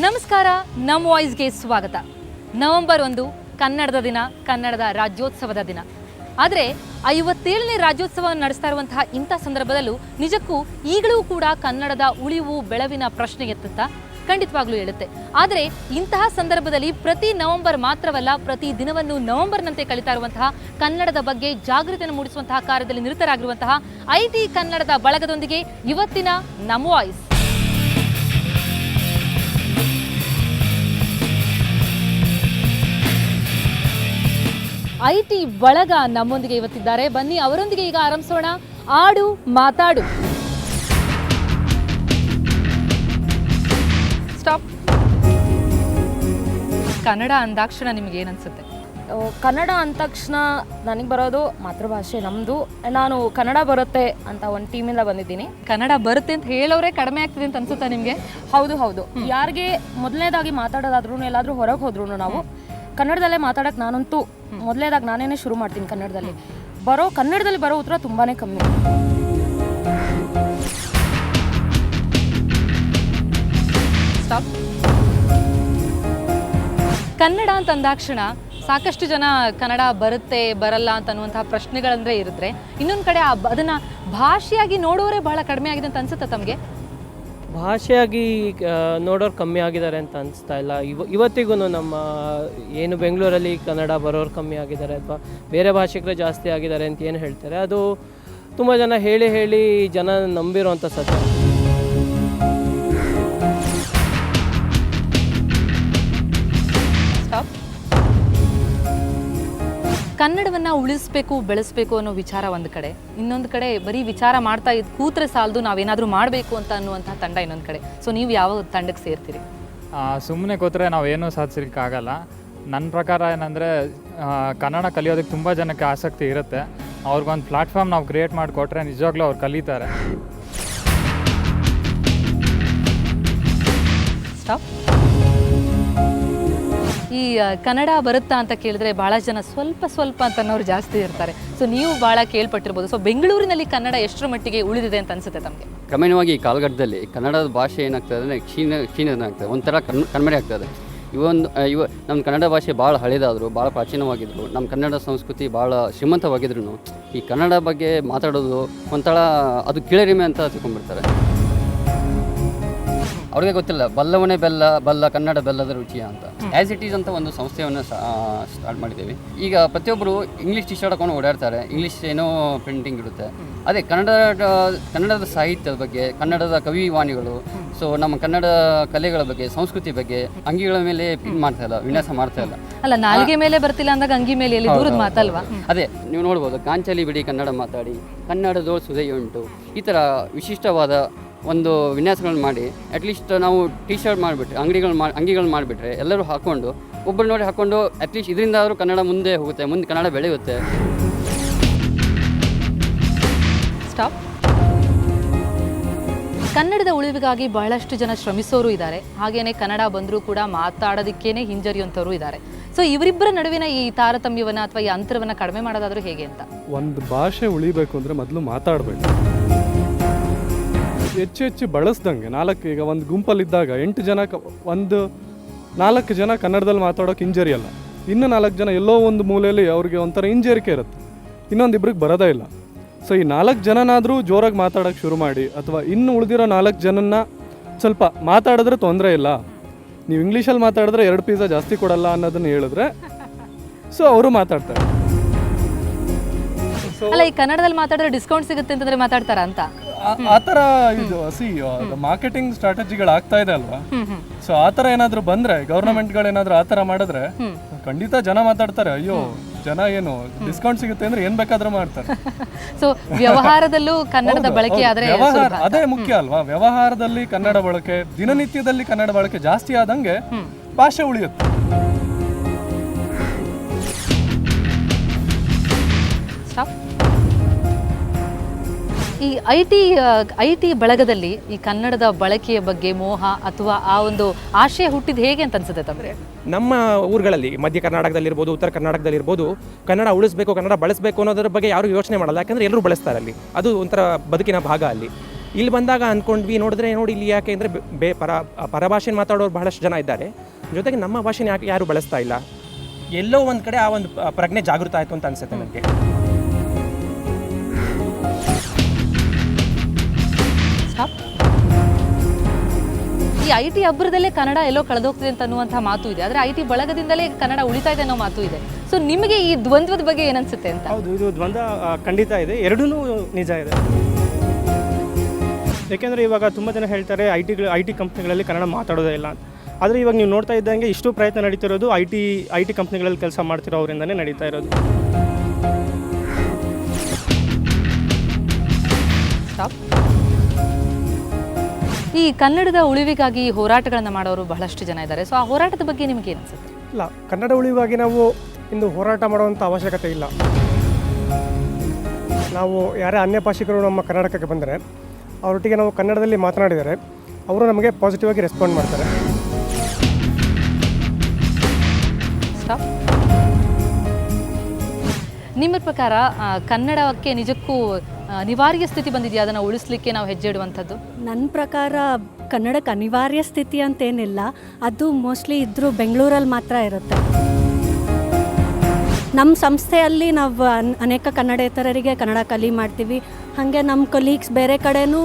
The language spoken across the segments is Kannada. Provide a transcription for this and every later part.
ನಮಸ್ಕಾರ, ನಮ್ಮ ವಾಯ್ಸ್ಗೆ ಸ್ವಾಗತ. ನವೆಂಬರ್ 1 ಕನ್ನಡದ ದಿನ, ಕನ್ನಡದ ರಾಜ್ಯೋತ್ಸವದ ದಿನ. ಆದರೆ 57ನೇ ರಾಜ್ಯೋತ್ಸವವನ್ನು ನಡೆಸ್ತಾ ಇರುವಂತಹ ಇಂಥ ಸಂದರ್ಭದಲ್ಲೂ ನಿಜಕ್ಕೂ ಈಗಲೂ ಕೂಡ ಕನ್ನಡದ ಉಳಿವು ಬೆಳವಿನ ಪ್ರಶ್ನೆ ಎತ್ತುತ್ತಾ ಖಂಡಿತವಾಗ್ಲೂ ಹೇಳುತ್ತೆ. ಆದರೆ ಇಂತಹ ಸಂದರ್ಭದಲ್ಲಿ ಪ್ರತಿ ನವೆಂಬರ್ ಮಾತ್ರವಲ್ಲ, ಪ್ರತಿ ದಿನವನ್ನು ನವೆಂಬರ್ನಂತೆ ಕಳೀತಾ ಇರುವಂತಹ ಕನ್ನಡದ ಬಗ್ಗೆ ಜಾಗೃತಿಯನ್ನು ಮೂಡಿಸುವಂತಹ ಕಾರ್ಯದಲ್ಲಿ ನಿರತರಾಗಿರುವಂತಹ IT ಕನ್ನಡದ ಬಳಗದೊಂದಿಗೆ ಇವತ್ತಿನ ನಮ್ಮ ವಾಯ್ಸ್. IT ಬಳಗ ನಮ್ಮೊಂದಿಗೆ ಇವತ್ತಿದ್ದಾರೆ. ಬನ್ನಿ ಅವರೊಂದಿಗೆ ಈಗ ಆರಂಭಿಸೋಣ. ಆಡು ಮಾತಾಡು. ಸ್ಟಾಪ್. ಕನ್ನಡ ಅಂದಾಕ್ಷಣ ನಿಮ್ಗೆ ಏನನ್ಸುತ್ತೆ? ಕನ್ನಡ ಅಂದ ತಕ್ಷಣ ನನಗೆ ಬರೋದು ಮಾತೃಭಾಷೆ ನಮ್ಮದು. ನಾನು ಕನ್ನಡ ಬರುತ್ತೆ ಅಂತ ಒಂದು ಟೀಮಿಂದ ಬಂದಿದ್ದೀನಿ. ಕನ್ನಡ ಬರುತ್ತೆ ಅಂತ ಹೇಳೋರೆ ಕಡಿಮೆ ಆಗ್ತಿದೆ ಅಂತ ಅನ್ಸುತ್ತಾ ನಿಮಗೆ? ಹೌದು. ಯಾರಿಗೆ ಮೊದಲನೇದಾಗಿ ಮಾತಾಡೋದಾದ್ರೂ ಎಲ್ಲಾದರೂ ಹೊರಗೆ ಹೋದ್ರೂ ನಾವು ಕನ್ನಡದಲ್ಲೇ ಮಾತಾಡೋಕ್ಕೆ ನಾನಂತೂ ಮೊದಲನೇದಾಗಿ ನಾನೇನೇ ಶುರು ಮಾಡ್ತೀನಿ. ಕನ್ನಡದಲ್ಲಿ ಬರೋ ಉತ್ತರ ತುಂಬಾ ಕಮ್ಮಿ. ಸ್ಟಾಪ್. ಕನ್ನಡ ಅಂತ ಅಂದಾಕ್ಷಣ ಸಾಕಷ್ಟು ಜನ ಕನ್ನಡ ಬರುತ್ತೆ ಬರಲ್ಲ ಅಂತ ಅನ್ನುವಂತಹ ಪ್ರಶ್ನೆಗಳಂದ್ರೆ ಇರಿದ್ರೆ, ಇನ್ನೊಂದು ಕಡೆ ಅದನ್ನ ಭಾಷೆಯಾಗಿ ನೋಡೋರೆ ಬಹಳ ಕಡಿಮೆ ಆಗಿದೆ ಅಂತ ಅನ್ಸುತ್ತಾ ತಮಗೆ? ಭಾಷೆಯಾಗಿ ನೋಡೋರು ಕಮ್ಮಿ ಆಗಿದ್ದಾರೆ ಅಂತ ಅನಿಸ್ತಾ ಇಲ್ಲ. ಇವತ್ತಿಗೂ ನಮ್ಮ ಏನು ಬೆಂಗಳೂರಲ್ಲಿ ಕನ್ನಡ ಬರೋರು ಕಮ್ಮಿ ಆಗಿದ್ದಾರೆ ಅಥವಾ ಬೇರೆ ಭಾಷಿಕರು ಜಾಸ್ತಿ ಆಗಿದ್ದಾರೆ ಅಂತ ಏನು ಹೇಳ್ತಾರೆ, ಅದು ತುಂಬ ಜನ ಹೇಳಿ ಜನ ನಂಬಿರೋಂಥ ಸತ್ಯ. ಕನ್ನಡವನ್ನು ಉಳಿಸ್ಬೇಕು ಬೆಳೆಸಬೇಕು ಅನ್ನೋ ವಿಚಾರ ಒಂದು ಕಡೆ, ಇನ್ನೊಂದು ಕಡೆ ಬರೀ ವಿಚಾರ ಮಾಡ್ತಾ ಕೂತ್ರೆ ಸಾಲದು, ನಾವೇನಾದರೂ ಮಾಡಬೇಕು ಅಂತ ಅನ್ನುವಂಥ ತಂಡ ಇನ್ನೊಂದು ಕಡೆ. ಸೊ ನೀವು ಯಾವ ತಂಡಕ್ಕೆ ಸೇರ್ತೀರಿ? ಸುಮ್ಮನೆ ಕೂತ್ರೆ ನಾವೇನೂ ಸಾಧಿಸಲಿಕ್ಕಾಗಲ್ಲ. ನನ್ನ ಪ್ರಕಾರ ಏನಂದರೆ, ಕನ್ನಡ ಕಲಿಯೋದಕ್ಕೆ ತುಂಬ ಜನಕ್ಕೆ ಆಸಕ್ತಿ ಇರುತ್ತೆ. ಅವ್ರಿಗೊಂದು ಪ್ಲ್ಯಾಟ್ಫಾರ್ಮ್ ನಾವು ಕ್ರಿಯೇಟ್ ಮಾಡಿಕೊಟ್ರೆ ನಿಜವಾಗ್ಲೂ ಅವ್ರು ಕಲಿತಾರೆ. ಸ್ಟಾಪ್. ಈ ಕನ್ನಡ ಬರುತ್ತಾ ಅಂತ ಕೇಳಿದ್ರೆ ಭಾಳ ಜನ ಸ್ವಲ್ಪ ಅಂತ ಅನ್ನೋರು ಜಾಸ್ತಿ ಇರ್ತಾರೆ. ಸೊ ನೀವು ಭಾಳ ಕೇಳ್ಪಟ್ಟಿರ್ಬೋದು. ಸೊ ಬೆಂಗಳೂರಿನಲ್ಲಿ ಕನ್ನಡ ಎಷ್ಟರ ಮಟ್ಟಿಗೆ ಉಳಿದಿದೆ ಅಂತ ಅನ್ಸುತ್ತೆ ತಮಗೆ? ಕ್ರಮೇಣವಾಗಿ ಈ ಕಾಲಘಟ್ಟದಲ್ಲಿ ಕನ್ನಡದ ಭಾಷೆ ಏನಾಗ್ತದೆ ಅಂದರೆ ಕ್ಷೀಣನಾಗ್ತದೆ, ಒಂಥರ ಕಣ್ಮರೆ ಆಗ್ತದೆ. ನಮ್ಮ ಕನ್ನಡ ಭಾಷೆ ಭಾಳ ಹಳೇದಾದರೂ, ಭಾಳ ಪ್ರಾಚೀನವಾಗಿದ್ರು, ನಮ್ಮ ಕನ್ನಡ ಸಂಸ್ಕೃತಿ ಭಾಳ ಶ್ರೀಮಂತವಾಗಿದ್ರು ಈ ಕನ್ನಡ ಬಗ್ಗೆ ಮಾತಾಡೋದು ಒಂಥರ ಅದು ಕೀಳರಿಮೆ ಅಂತ ತಿಳ್ಕೊಂಡ್ಬಿಡ್ತಾರೆ. ಅವ್ರಿಗೆ ಗೊತ್ತಿಲ್ಲ, ಬಲ್ಲವನೇ ಬಲ್ಲ ಕನ್ನಡ ಬೆಲ್ಲದ ರುಚಿಯ ಅಂತ. ಆ್ಯಸ್ ಇಟ್ ಈಸ್ ಅಂತ ಒಂದು ಸಂಸ್ಥೆಯನ್ನು ಸ್ಟಾರ್ಟ್ ಮಾಡಿದ್ದೀವಿ. ಈಗ ಪ್ರತಿಯೊಬ್ಬರು ಇಂಗ್ಲೀಷ್ ಟಿ ಶರ್ಟ್ ಹಾಕೊಂಡು ಓಡಾಡ್ತಾರೆ, ಇಂಗ್ಲೀಷ್ ಏನೋ ಪ್ರಿಂಟಿಂಗ್ ಇರುತ್ತೆ. ಅದೇ ಕನ್ನಡದ ಸಾಹಿತ್ಯದ ಬಗ್ಗೆ, ಕನ್ನಡದ ಕವಿವಾಣಿಗಳು, ಸೊ ನಮ್ಮ ಕನ್ನಡ ಕಲೆಗಳ ಬಗ್ಗೆ, ಸಂಸ್ಕೃತಿ ಬಗ್ಗೆ ಅಂಗಿಗಳ ಮೇಲೆ ವಿನ್ಯಾಸ ಮಾಡ್ತಾ ಇಲ್ಲ. ಅಲ್ಲ, ನಾಲ್ಗೆ ಮೇಲೆ ಬರ್ತಿಲ್ಲ ಅಂದಾಗ ಅಂಗಿ ಮೇಲೆ ಎಲ್ಲಿ ದೂರದ ಮಾತಲ್ವಾ? ಅದೇ ನೀವು ನೋಡ್ಬೋದು, ಕಾಂಚಲಿ ಬಿಡಿ ಕನ್ನಡ ಮಾತಾಡಿ, ಕನ್ನಡದೋಳು ಸುದೆಯುಂಟು, ಈ ಥರ ವಿಶಿಷ್ಟವಾದ ಒಂದು ವಿನ್ಯಾಸಗಳನ್ನ ಮಾಡಿ ಅಟ್ಲೀಸ್ಟ್ ನಾವು ಟಿ ಶರ್ಟ್ ಮಾಡಿಬಿಟ್ರೆ, ಅಂಗಿಗಳು ಮಾಡಿಬಿಟ್ರೆ ಎಲ್ಲರೂ ಹಾಕ್ಕೊಂಡು ಒಬ್ಬರು ನೋಡಿ ಹಾಕ್ಕೊಂಡು ಅಟ್ಲೀಸ್ಟ್ ಇದರಿಂದ ಆದರೂ ಕನ್ನಡ ಮುಂದೆ ಹೋಗುತ್ತೆ, ಮುಂದೆ ಕನ್ನಡ ಬೆಳೆಯುತ್ತೆ. ಸ್ಟಾಪ್. ಕನ್ನಡದ ಉಳಿವಿಗಾಗಿ ಬಹಳಷ್ಟು ಜನ ಶ್ರಮಿಸೋರು ಇದ್ದಾರೆ, ಹಾಗೇನೆ ಕನ್ನಡ ಬಂದರೂ ಕೂಡ ಮಾತಾಡೋದಕ್ಕೇನೆ ಹಿಂಜರಿಯುವಂಥವ್ರು ಇದ್ದಾರೆ. ಸೊ ಇವರಿಬ್ಬರ ನಡುವಿನ ಈ ತಾರತಮ್ಯವನ್ನು ಅಥವಾ ಈ ಅಂತರವನ್ನು ಕಡಿಮೆ ಮಾಡೋದಾದ್ರೂ ಹೇಗೆ ಅಂತ? ಒಂದು ಭಾಷೆ ಉಳಿಬೇಕು ಅಂದರೆ ಮೊದಲು ಮಾತಾಡಬೇಕು. ಹೆಚ್ಚು ಬಳಸ್ದಂಗೆ ಈಗ ಒಂದು ಗುಂಪಲ್ಲಿದ್ದಾಗ 8 ಜನ ಒಂದು 4 ಜನ ಕನ್ನಡದಲ್ಲಿ ಮಾತಾಡೋಕೆ ಹಿಂಜರಿಯಲ್ಲ, ಇನ್ನು 4 ಜನ ಎಲ್ಲೋ ಒಂದು ಮೂಲೆಯಲ್ಲಿ ಅವ್ರಿಗೆ ಒಂಥರ ಹಿಂಜರಿಕೆ ಇರುತ್ತೆ, ಇನ್ನೊಂದಿಬ್ರಿಗೆ ಬರೋದೇ ಇಲ್ಲ. ಸೊ ಈ 4 ಜನನಾದರೂ ಜೋರಾಗಿ ಮಾತಾಡೋಕ್ಕೆ ಶುರು ಮಾಡಿ, ಅಥವಾ ಇನ್ನು ಉಳಿದಿರೋ 4 ಜನನ್ನ ಸ್ವಲ್ಪ ಮಾತಾಡಿದ್ರೆ ತೊಂದರೆ ಇಲ್ಲ, ನೀವು ಇಂಗ್ಲೀಷಲ್ಲಿ ಮಾತಾಡಿದ್ರೆ 2 ಪಿಜ್ಜಾ ಜಾಸ್ತಿ ಕೊಡಲ್ಲ ಅನ್ನೋದನ್ನು ಹೇಳಿದ್ರೆ ಸೊ ಅವರು ಮಾತಾಡ್ತಾರೆ. ಅಲ್ಲ, ಈ ಕನ್ನಡದಲ್ಲಿ ಮಾತಾಡಿದ್ರೆ ಡಿಸ್ಕೌಂಟ್ ಸಿಗುತ್ತೆ ಅಂತಂದ್ರೆ ಮಾತಾಡ್ತಾರ ಅಂತ ಆ ಥರ ಇದು ಮಾರ್ಕೆಟಿಂಗ್ ಸ್ಟ್ರಾಟಜಿಗಳು ಆಗ್ತಾ ಇದೆ ಅಲ್ವಾ? ಸೊ ಆ ಥರ ಏನಾದರೂ ಬಂದರೆ, ಗೌರ್ಮೆಂಟ್ಗಳೇನಾದರೂ ಆ ಥರ ಮಾಡಿದ್ರೆ ಖಂಡಿತ ಜನ ಮಾತಾಡ್ತಾರೆ. ಅಯ್ಯೋ, ಜನ ಏನು ಡಿಸ್ಕೌಂಟ್ ಸಿಗುತ್ತೆ ಅಂದ್ರೆ ಏನ್ ಬೇಕಾದ್ರೂ ಮಾಡ್ತಾರೆ. ಸೊ ವ್ಯವಹಾರದಲ್ಲೂ ಕನ್ನಡದ ಬಳಕೆ ಆದ್ರೆ ಅದೇ ಮುಖ್ಯ ಅಲ್ವಾ? ವ್ಯವಹಾರದಲ್ಲಿ ಕನ್ನಡ ಬಳಕೆ, ದಿನನಿತ್ಯದಲ್ಲಿ ಕನ್ನಡ ಬಳಕೆ ಜಾಸ್ತಿ ಆದಂಗೆ ಭಾಷೆ ಉಳಿಯುತ್ತೆ. ಈ ಐಟಿ ಬಳಗದಲ್ಲಿ ಈ ಕನ್ನಡದ ಬಳಕೆಯ ಬಗ್ಗೆ ಮೋಹ ಅಥವಾ ಆ ಒಂದು ಆಶಯ ಹುಟ್ಟಿದ ಹೇಗೆ ಅಂತ ಅನ್ಸುತ್ತೆ ತಮಗೆ? ನಮ್ಮ ಊರುಗಳಲ್ಲಿ ಮಧ್ಯ ಕರ್ನಾಟಕದಲ್ಲಿರ್ಬೋದು, ಉತ್ತರ ಕರ್ನಾಟಕದಲ್ಲಿರ್ಬೋದು, ಕನ್ನಡ ಉಳಿಸಬೇಕು, ಕನ್ನಡ ಬಳಸಬೇಕು ಅನ್ನೋದ್ರ ಬಗ್ಗೆ ಯಾರು ಯೋಚನೆ ಮಾಡಲ್ಲ. ಯಾಕಂದರೆ ಎಲ್ಲರೂ ಬಳಸ್ತಾರೆ ಅಲ್ಲಿ, ಅದು ಒಂಥರ ಬದುಕಿನ ಭಾಗ ಅಲ್ಲಿ. ಇಲ್ಲಿ ಬಂದಾಗ ಅಂದ್ಕೊಂಡ್ವಿ ನೋಡಿ ಇಲ್ಲಿ ಯಾಕೆ ಅಂದರೆ ಪರಭಾಷೆ ಮಾತಾಡೋರು ಬಹಳಷ್ಟು ಜನ ಇದ್ದಾರೆ, ಜೊತೆಗೆ ನಮ್ಮ ಭಾಷೆನ ಯಾರು ಬಳಸ್ತಾ ಇಲ್ಲ. ಎಲ್ಲೋ ಒಂದು ಕಡೆ ಆ ಒಂದು ಪ್ರಜ್ಞೆ ಜಾಗೃತ ಆಯಿತು ಅಂತ ಅನಿಸುತ್ತೆ ನನಗೆ. ಈ IT ಅಬ್ಬರದಲ್ಲೇ ಕನ್ನಡ ಎಲ್ಲೋ ಕಳೆದೋಗ್ತಿದೆ ಅಂತ ಅನ್ನುವಂಥ ಮಾತು ಇದೆ, ಆದರೆ IT ಬಳಗದಿಂದಲೇ ಕನ್ನಡ ಉಳಿತಾ ಇದೆ ಅನ್ನೋ ಮಾತು ಇದೆ. ಸೊ ನಿಮಗೆ ಈ ದ್ವಂದ್ವದ ಬಗ್ಗೆ ಏನನ್ಸುತ್ತೆ ಅಂತ? ಹೌದು, ಇದು ದ್ವಂದ್ವ ಖಂಡಿತ ಇದೆ, ಎರಡೂ ನಿಜ ಇದೆ. ಏಕೆಂದರೆ ಇವಾಗ ತುಂಬ ಜನ ಹೇಳ್ತಾರೆ ಐ ಟಿ ಕಂಪ್ನಿಗಳಲ್ಲಿ ಕನ್ನಡ ಮಾತಾಡೋದೇ ಇಲ್ಲ ಅಂತ. ಆದರೆ ಇವಾಗ ನೀವು ನೋಡ್ತಾ ಇದ್ದಂಗೆ ಇಷ್ಟು ಪ್ರಯತ್ನ ನಡೀತಿರೋದು ಐ ಟಿ ಕಂಪ್ನಿಗಳಲ್ಲಿ ಕೆಲಸ ಮಾಡ್ತಿರೋ ಅವರಿಂದನೇ ನಡೀತಾ ಇರೋದು. ಈ ಕನ್ನಡದ ಉಳಿವಿಗಾಗಿ ಹೋರಾಟಗಳನ್ನು ಮಾಡೋರು ಬಹಳಷ್ಟು ಜನ ಇದ್ದಾರೆ. ಸೊ ಆ ಹೋರಾಟದ ಬಗ್ಗೆ ನಿಮಗೆ ಏನು ಅನ್ಸುತ್ತೆ? ಇಲ್ಲ, ಕನ್ನಡ ಉಳಿವಾಗಿ ನಾವು ಇಂದು ಹೋರಾಟ ಮಾಡುವಂಥ ಅವಶ್ಯಕತೆ ಇಲ್ಲ. ನಾವು ಯಾರೇ ಅನ್ಯ ಭಾಷಿಕರು ನಮ್ಮ ಕರ್ನಾಟಕಕ್ಕೆ ಬಂದರೆ ಅವರೊಟ್ಟಿಗೆ ನಾವು ಕನ್ನಡದಲ್ಲಿ ಮಾತನಾಡಿದರೆ ಅವರು ನಮಗೆ ಪಾಸಿಟಿವ್ ಆಗಿ ರೆಸ್ಪಾಂಡ್ ಮಾಡ್ತಾರೆ. ನಿಮ್ಮ ಪ್ರಕಾರ ಕನ್ನಡಕ್ಕೆ ನಿಜಕ್ಕೂ ಅನಿವಾರ್ಯ ಸ್ಥಿತಿ ಬಂದಿದೆಯಾ ಅದನ್ನು ಉಳಿಸ್ಲಿಕ್ಕೆ ನಾವು ಹೆಜ್ಜೆ ಇಡುವಂಥದ್ದು? ನನ್ನ ಪ್ರಕಾರ ಕನ್ನಡಕ್ಕೆ ಅನಿವಾರ್ಯ ಸ್ಥಿತಿ ಅಂತೇನಿಲ್ಲ, ಅದು ಮೋಸ್ಟ್ಲಿ ಇದ್ರೂ ಬೆಂಗಳೂರಲ್ಲಿ ಮಾತ್ರ ಇರುತ್ತೆ. ನಮ್ಮ ಸಂಸ್ಥೆಯಲ್ಲಿ ನಾವು ಅನೇಕ ಕನ್ನಡೇತರರಿಗೆ ಕನ್ನಡ ಕಲಿ ಮಾಡ್ತೀವಿ. ಹಾಗೆ ನಮ್ಮ ಕೊಲೀಗ್ಸ್ ಬೇರೆ ಕಡೆನೂ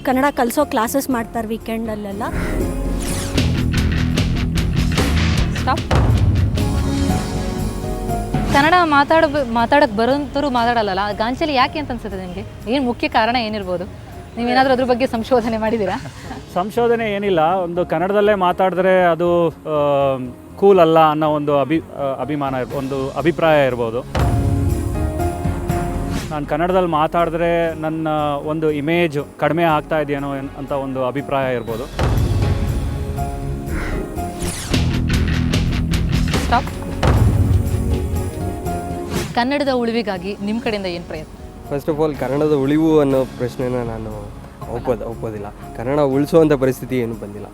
ಕನ್ನಡ ಕಲಿಸೋ ಕ್ಲಾಸಸ್ ಮಾಡ್ತಾರೆ ವೀಕೆಂಡಲ್ಲೆಲ್ಲ. ಕನ್ನಡ ಮಾತಾಡೋಕ್ಕೆ ಬರೋಂಥವ್ರು ಮಾತಾಡಲ್ಲ, ಗಾಂಚಲಿ ಯಾಕೆ ಅಂತ ಅನ್ಸುತ್ತೆ ನಿಮಗೆ? ಏನು ಮುಖ್ಯ ಕಾರಣ ಏನಿರ್ಬೋದು? ನೀವೇನಾದರೂ ಅದ್ರ ಬಗ್ಗೆ ಸಂಶೋಧನೆ ಮಾಡಿದ್ದೀರಾ? ಸಂಶೋಧನೆ ಏನಿಲ್ಲ, ಒಂದು ಕನ್ನಡದಲ್ಲೇ ಮಾತಾಡಿದ್ರೆ ಅದು ಕೂಲ್ ಅಲ್ಲ ಅನ್ನೋ ಒಂದು ಅಭಿಮಾನ ಒಂದು ಅಭಿಪ್ರಾಯ ಇರ್ಬೋದು. ನಾನು ಕನ್ನಡದಲ್ಲಿ ಮಾತಾಡಿದ್ರೆ ನನ್ನ ಒಂದು ಇಮೇಜ್ ಕಡಿಮೆ ಆಗ್ತಾ ಇದೆಯೇನೋ ಅಂತ ಒಂದು ಅಭಿಪ್ರಾಯ ಇರ್ಬೋದು. ಕನ್ನಡದ ಉಳಿವಿಗಾಗಿ ನಿಮ್ಮ ಕಡೆಯಿಂದ ಏನು ಪ್ರಯತ್ನ? ಫಸ್ಟ್ ಆಫ್ ಆಲ್ ಕನ್ನಡದ ಉಳಿವು ಅನ್ನೋ ಪ್ರಶ್ನೆನ ನಾನು ಒಪ್ಪೋದಿಲ್ಲ. ಕನ್ನಡ ಉಳಿಸುವಂಥ ಪರಿಸ್ಥಿತಿ ಏನೂ ಬಂದಿಲ್ಲ.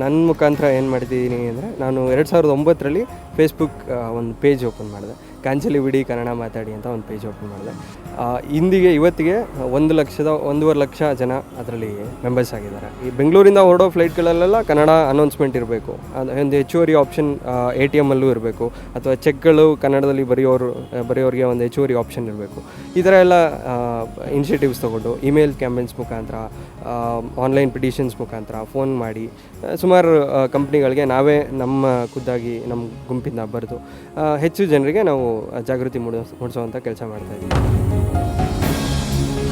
ನನ್ನ ಮುಖಾಂತರ ಏನು ಮಾಡ್ತಿದ್ದೀನಿ ಅಂದರೆ, ನಾನು 2009ರಲ್ಲಿ ಫೇಸ್ಬುಕ್ ಒಂದು ಪೇಜ್ ಓಪನ್ ಮಾಡಿದೆ, ಗಾಂಚಲಿ ಬಿಡಿ ಕನ್ನಡ ಮಾತಾಡಿ ಅಂತ ಒಂದು ಪೇಜ್ ಓಪನ್ ಮಾಡಿದೆ. ಇಂದಿಗೆ ಇವತ್ತಿಗೆ 1.5 ಲಕ್ಷ ಜನ ಅದರಲ್ಲಿ ಮೆಂಬರ್ಸ್ ಆಗಿದ್ದಾರೆ. ಈ ಬೆಂಗಳೂರಿಂದ ಹೊರಡೋ ಫ್ಲೈಟ್ಗಳಲ್ಲೆಲ್ಲ ಕನ್ನಡ ಅನೌನ್ಸ್ಮೆಂಟ್ ಇರಬೇಕು, ಅದು ಒಂದು ಹೆಚ್ಚುವರಿ ಆಪ್ಷನ್ ATM ಅಲ್ಲೂ ಇರಬೇಕು, ಅಥವಾ ಚೆಕ್ಗಳು ಕನ್ನಡದಲ್ಲಿ ಬರೆಯೋರಿಗೆ ಒಂದು ಹೆಚ್ಚುವರಿ ಆಪ್ಷನ್ ಇರಬೇಕು. ಈ ಥರ ಎಲ್ಲ ಇನಿಷಿಯೇಟಿವ್ಸ್ ತೊಗೊಂಡು ಇಮೇಲ್ ಕ್ಯಾಂಪೇನ್ಸ್ ಮುಖಾಂತರ, ಆನ್ಲೈನ್ ಪಿಟಿಷನ್ಸ್ ಮುಖಾಂತರ ಫೋನ್ ಮಾಡಿ ಸುಮಾರು ಕಂಪ್ನಿಗಳಿಗೆ ನಾವೇ ಖುದ್ದಾಗಿ ನಮ್ಮ ಗುಂಪಿಂದ ಬರೆದು ಹೆಚ್ಚು ಜನರಿಗೆ ನಾವು ಜಾಗೃತಿ ಮೂಡಿಸುವಂಥ ಕೆಲಸ ಮಾಡ್ತಾಯಿದ್ದೀವಿ.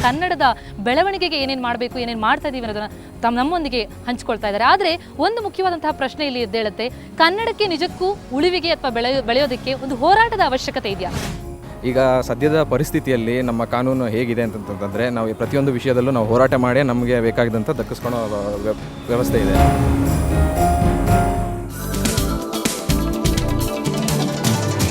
ಕನ್ನಡದ ಬೆಳವಣಿಗೆಗೆ ಏನೇನು ಮಾಡಬೇಕು, ಏನೇನು ಮಾಡ್ತಾ ಇದ್ದೀವಿ ಅನ್ನೋದನ್ನು ನಮ್ಮೊಂದಿಗೆ ಹಂಚ್ಕೊಳ್ತಾ ಇದ್ದಾರೆ. ಆದರೆ ಒಂದು ಮುಖ್ಯವಾದಂತಹ ಪ್ರಶ್ನೆ ಇಲ್ಲಿ ಎದ್ದೇಳುತ್ತೆ, ಕನ್ನಡಕ್ಕೆ ನಿಜಕ್ಕೂ ಉಳಿವಿಗೆ ಅಥವಾ ಬೆಳೆಯೋದಕ್ಕೆ ಒಂದು ಹೋರಾಟದ ಅವಶ್ಯಕತೆ ಇದೆಯಾ? ಈಗ ಸದ್ಯದ ಪರಿಸ್ಥಿತಿಯಲ್ಲಿ ನಮ್ಮ ಕಾನೂನು ಹೇಗಿದೆ ಅಂತಂತಂದರೆ, ನಾವು ಪ್ರತಿಯೊಂದು ವಿಷಯದಲ್ಲೂ ನಾವು ಹೋರಾಟ ಮಾಡಿ ನಮಗೆ ಬೇಕಾಗಿದ್ದಂಥ ದಕ್ಕಿಸ್ಕೊಳ್ಳೋ ವ್ಯವಸ್ಥೆ ಇದೆ.